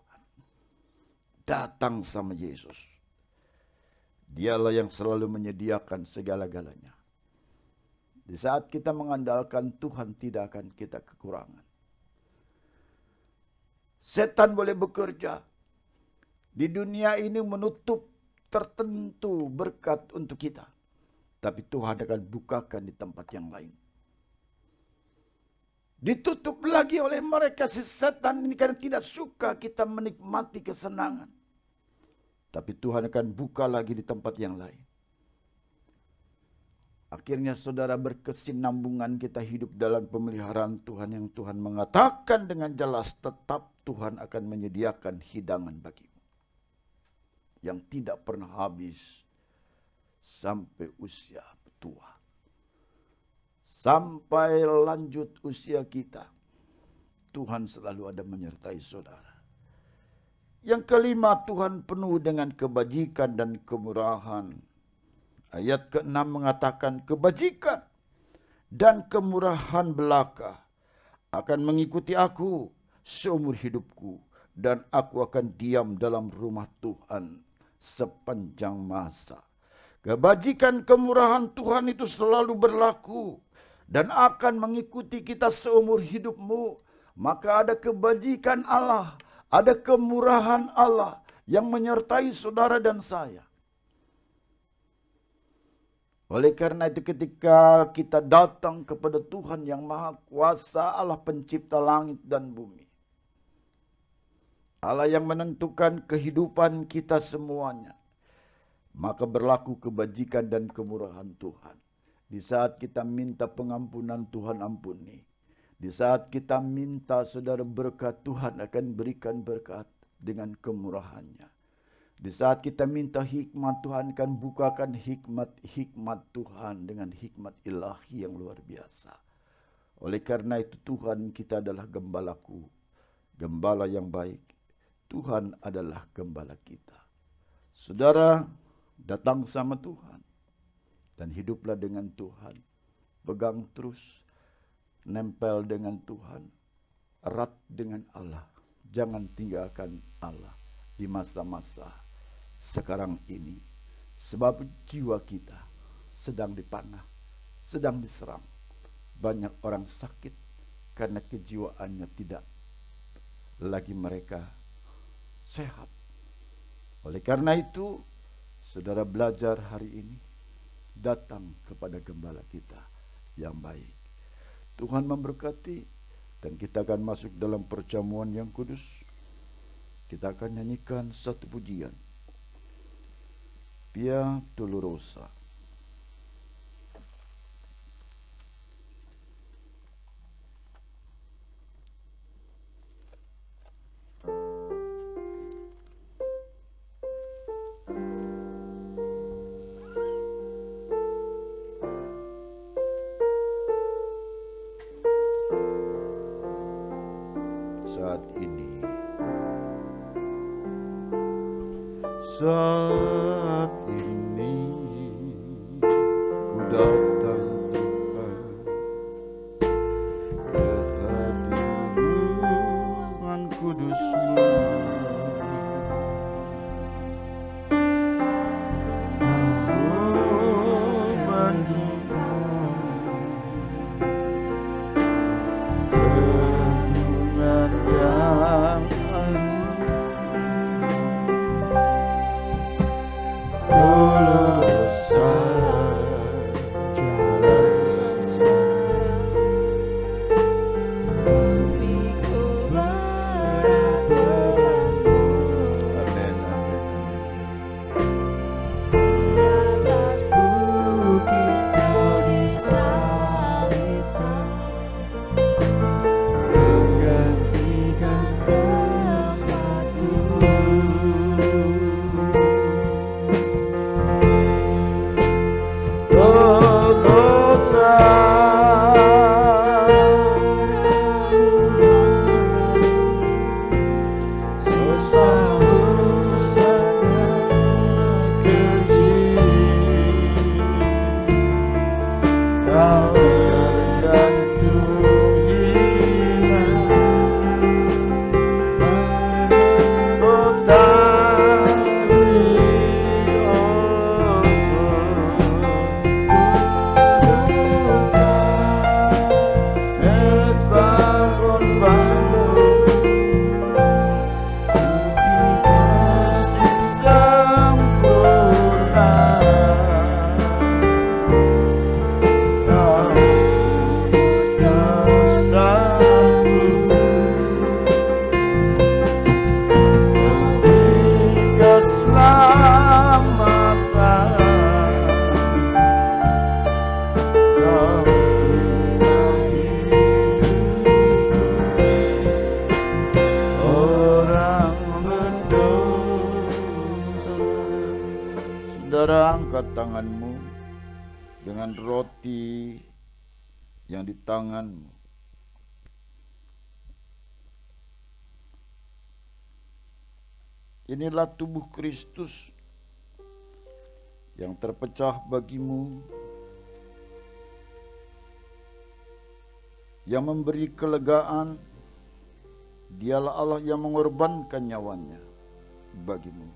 Datang sama Yesus. Dialah yang selalu menyediakan segala-galanya. Di saat kita mengandalkan Tuhan, tidak akan kita kekurangan. Setan boleh bekerja di dunia ini menutup tertentu berkat untuk kita. Tapi Tuhan akan bukakan di tempat yang lain. Ditutup lagi oleh mereka si setan ini karena tidak suka kita menikmati kesenangan. Tapi Tuhan akan buka lagi di tempat yang lain. Akhirnya saudara berkesinambungan kita hidup dalam pemeliharaan Tuhan yang Tuhan mengatakan dengan jelas tetap Tuhan akan menyediakan hidangan bagimu. Yang tidak pernah habis sampai usia tua. Sampai lanjut usia kita. Tuhan selalu ada menyertai saudara. Yang kelima, Tuhan penuh dengan kebajikan dan kemurahan. Ayat ke-6 mengatakan kebajikan dan kemurahan belaka akan mengikuti aku seumur hidupku, dan aku akan diam dalam rumah Tuhan sepanjang masa. Kebajikan kemurahan Tuhan itu selalu berlaku dan akan mengikuti kita seumur hidupmu. Maka ada kebajikan Allah, ada kemurahan Allah yang menyertai saudara dan saya. Oleh karena itu ketika kita datang kepada Tuhan yang Maha Kuasa, Allah pencipta langit dan bumi, Allah yang menentukan kehidupan kita semuanya, maka berlaku kebajikan dan kemurahan Tuhan. Di saat kita minta pengampunan, Tuhan ampuni. Di saat kita minta saudara berkat, Tuhan akan berikan berkat dengan kemurahannya. Di saat kita minta hikmat, Tuhan akan bukakan hikmat Tuhan dengan hikmat ilahi yang luar biasa. Oleh karena itu Tuhan kita adalah gembalaku, gembala yang baik. Tuhan adalah gembala kita. Saudara, datang sama Tuhan dan hiduplah dengan Tuhan. Pegang terus, nempel dengan Tuhan, erat dengan Allah. Jangan tinggalkan Allah di masa-masa sekarang ini, sebab jiwa kita sedang dipanah, sedang diserang. Banyak orang sakit karena kejiwaannya tidak lagi mereka sehat. Oleh karena itu, saudara belajar hari ini, datang kepada gembala kita yang baik. Tuhan memberkati, dan kita akan masuk dalam perjamuan yang kudus. Kita akan nyanyikan satu pujian, Via Dolorosa. Saat ini ku datang Tuhan ke hadirat kudus-Mu. dengan roti yang di tanganmu. Inilah tubuh Kristus yang terpecah bagimu, yang memberi kelegaan. Dialah Allah yang mengorbankan nyawanya bagimu.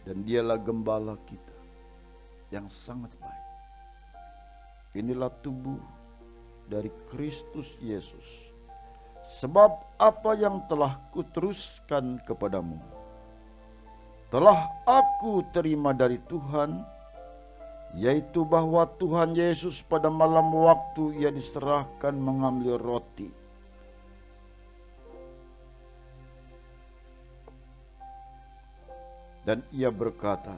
Dan dialah gembala kita yang sangat baik. Inilah tubuh dari Kristus Yesus. Sebab apa yang telah kuteruskan kepadamu telah aku terima dari Tuhan, yaitu bahwa Tuhan Yesus pada malam waktu ia diserahkan mengambil roti. Dan ia berkata,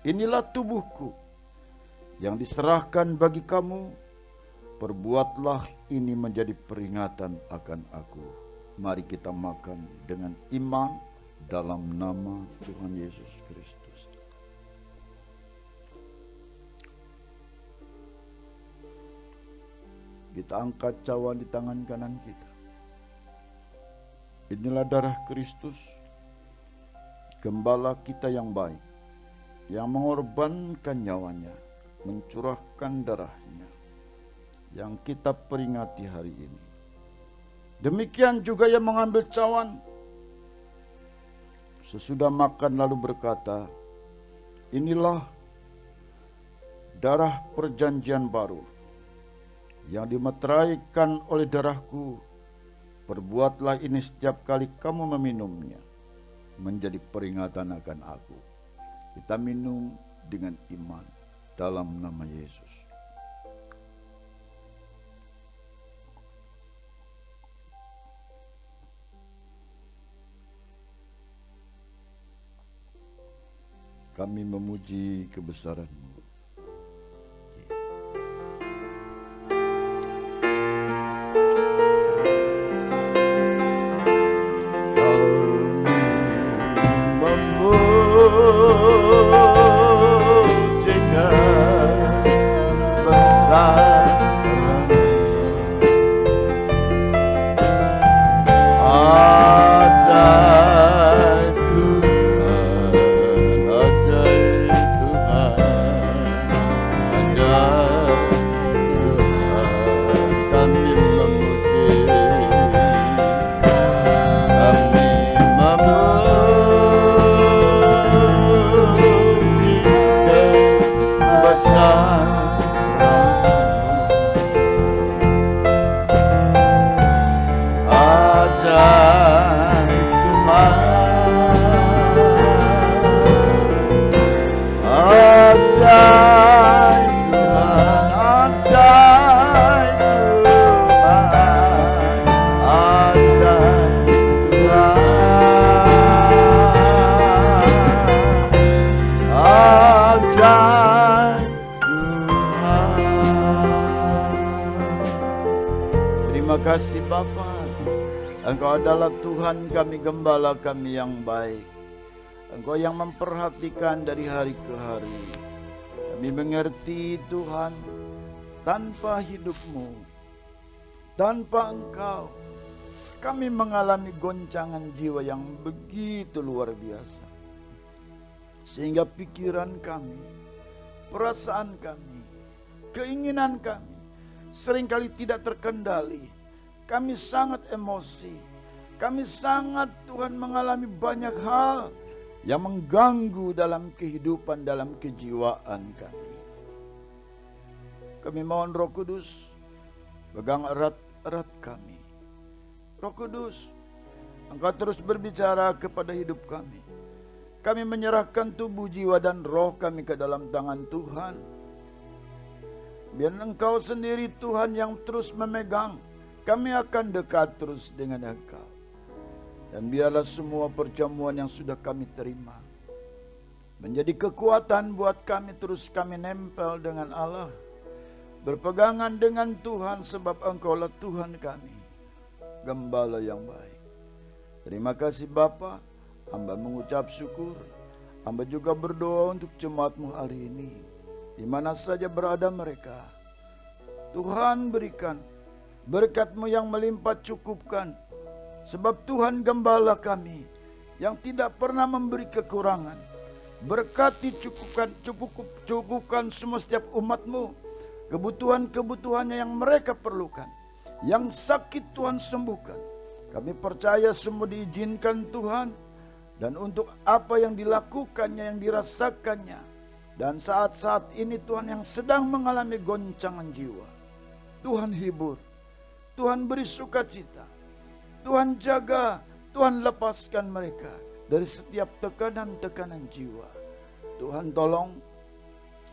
inilah tubuhku yang diserahkan bagi kamu. Perbuatlah ini menjadi peringatan akan aku. Mari kita makan dengan iman dalam nama Tuhan Yesus Kristus. Kita angkat cawan di tangan kanan kita. Inilah darah Kristus, gembala kita yang baik, yang mengorbankan nyawanya, mencurahkan darahnya, yang kita peringati hari ini. Demikian juga yang mengambil cawan sesudah makan lalu berkata, inilah darah perjanjian baru yang dimeteraikan oleh darahku. Perbuatlah ini setiap kali kamu meminumnya, menjadi peringatan akan aku. Kita minum dengan iman dalam nama Yesus. Kami memuji kebesaran-Mu. Terima kasih Bapa, Engkau adalah Tuhan kami, gembala kami yang baik. Engkau yang memperhatikan dari hari ke hari. Kami mengerti Tuhan, tanpa hidup-Mu, tanpa Engkau, kami mengalami goncangan jiwa yang begitu luar biasa. Sehingga pikiran kami, perasaan kami, keinginan kami seringkali tidak terkendali. Kami sangat emosi. Kami sangat, Tuhan, mengalami banyak hal yang mengganggu dalam kehidupan, dalam kejiwaan kami. Kami mohon Roh Kudus, pegang erat-erat kami. Roh Kudus, Engkau terus berbicara kepada hidup kami. Kami menyerahkan tubuh, jiwa, dan roh kami ke dalam tangan Tuhan. Biar Engkau sendiri, Tuhan, yang terus memegang. Kami akan dekat terus dengan Engkau. Dan biarlah semua perjamuan yang sudah kami terima menjadi kekuatan buat kami, terus kami nempel dengan Allah, berpegangan dengan Tuhan, sebab Engkaulah Tuhan kami, gembala yang baik. Terima kasih Bapa. Hamba mengucap syukur. Hamba juga berdoa untuk jemaat-Mu hari ini. di mana saja berada mereka. Tuhan, berikan berkat-Mu yang melimpah cukupkan, sebab Tuhan gembala kami yang tidak pernah memberi kekurangan. Berkati, cukupkan semua setiap umat-Mu, kebutuhan-kebutuhannya yang mereka perlukan. Yang sakit Tuhan sembuhkan. Kami percaya semua diizinkan Tuhan, dan untuk apa yang dilakukannya, yang dirasakannya. Dan saat-saat ini Tuhan yang sedang mengalami goncangan jiwa, Tuhan hibur, Tuhan beri sukacita, Tuhan jaga, Tuhan lepaskan mereka dari setiap tekanan-tekanan jiwa. Tuhan tolong,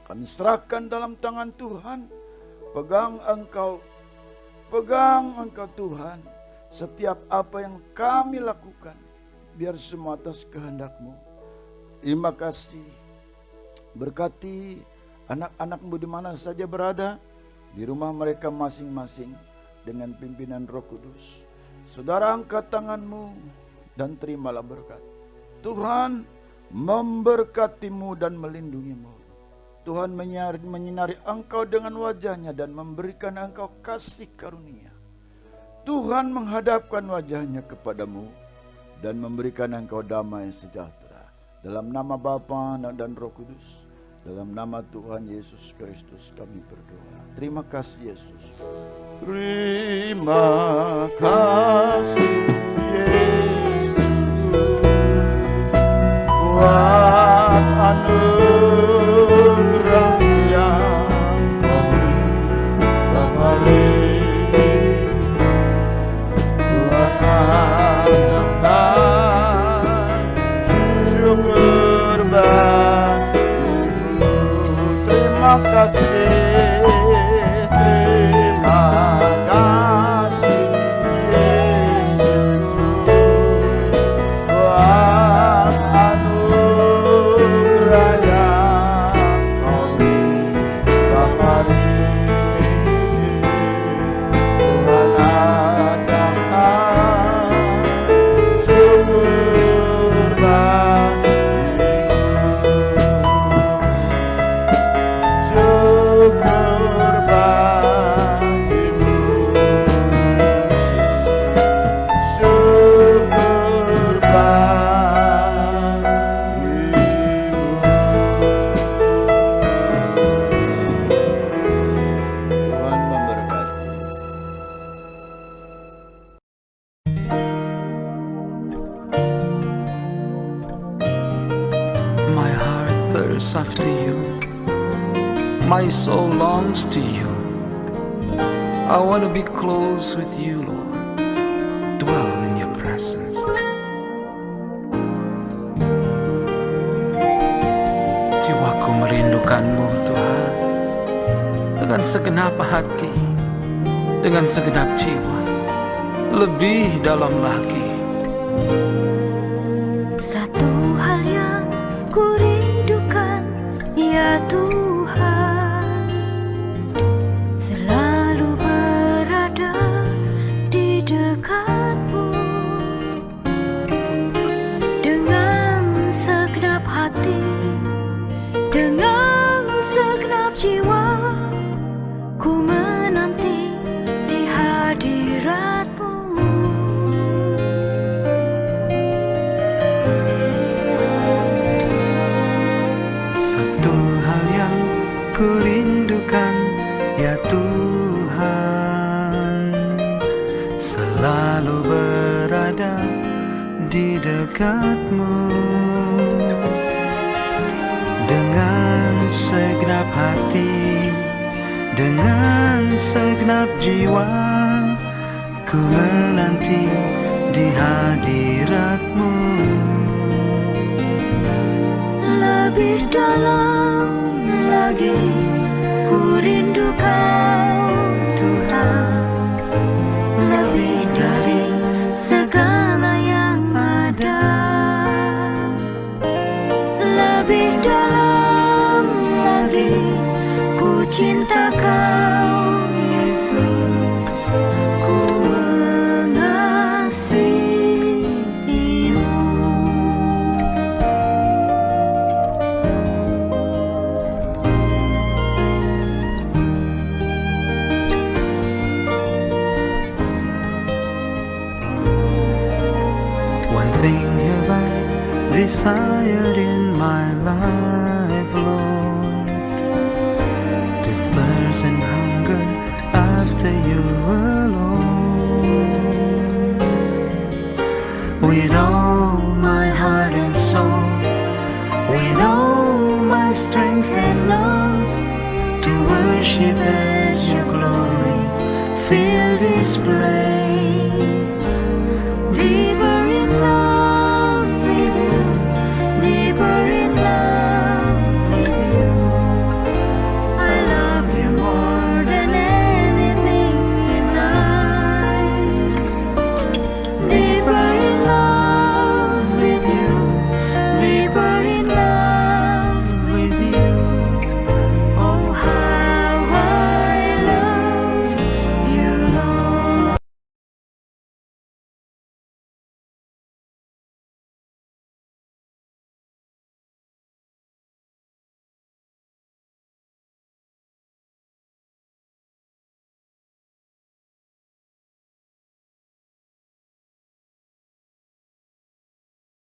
kami serahkan dalam tangan Tuhan. Pegang Engkau Tuhan, setiap apa yang kami lakukan, biar semua atas kehendak-Mu. Terima kasih. Berkati anak-anak-Mu di mana saja berada, di rumah mereka masing-masing, dengan pimpinan Roh Kudus. Saudara, angkat tangan-Mu dan terimalah berkat. Tuhan memberkati-Mu dan melindungi-Mu. Tuhan menyinari engkau dengan wajah-Nya dan memberikan engkau kasih karunia. Tuhan menghadapkan wajah-Nya kepadamu dan memberikan engkau damai sejahtera. Dalam nama Bapa dan Roh Kudus, dalam nama Tuhan Yesus Kristus kami berdoa. Terima kasih Yesus. Terima kasih Yesus buat anugerah yang Kau beri setiap hari. Tuhan akan syukur bagimu. Terima kasih, terima kasih Yesus buat anugerah yang Kau beri setiap hari. Tuhan adakan syukur bagimu. Syukur bagimu. Syukur bagimu. Tuhan memberkati. My heart thirsts after you. My soul longs to you. I want to be close with you, Lord. Dwell in your presence. Jiwaku merindukan-Mu, Tuhan. Dengan segenap hati, dengan segenap jiwa, lebih dalam lagi. Satu hal yang ku rindukan, ya Tuhan, selalu berada di dekat-Mu. Dengan segenap hati, dengan segenap jiwa, ku menanti di hadirat-Mu. Satu hal yang ku rindukan, ya Tuhan, selalu berada di dekat-Mu. Dengan segenap hati, dengan segenap jiwa, ku menanti di hadirat-Mu. Lebih dalam lagi ku rindu Kau Tuhan, lebih dari segala yang ada. Lebih dalam lagi ku cinta Kau Yesus, ku mengasihi-Mu. desired in my life, Lord, to thirst and hunger after you alone. With all my heart and soul, with all my strength and love, to worship as your glory fill this place.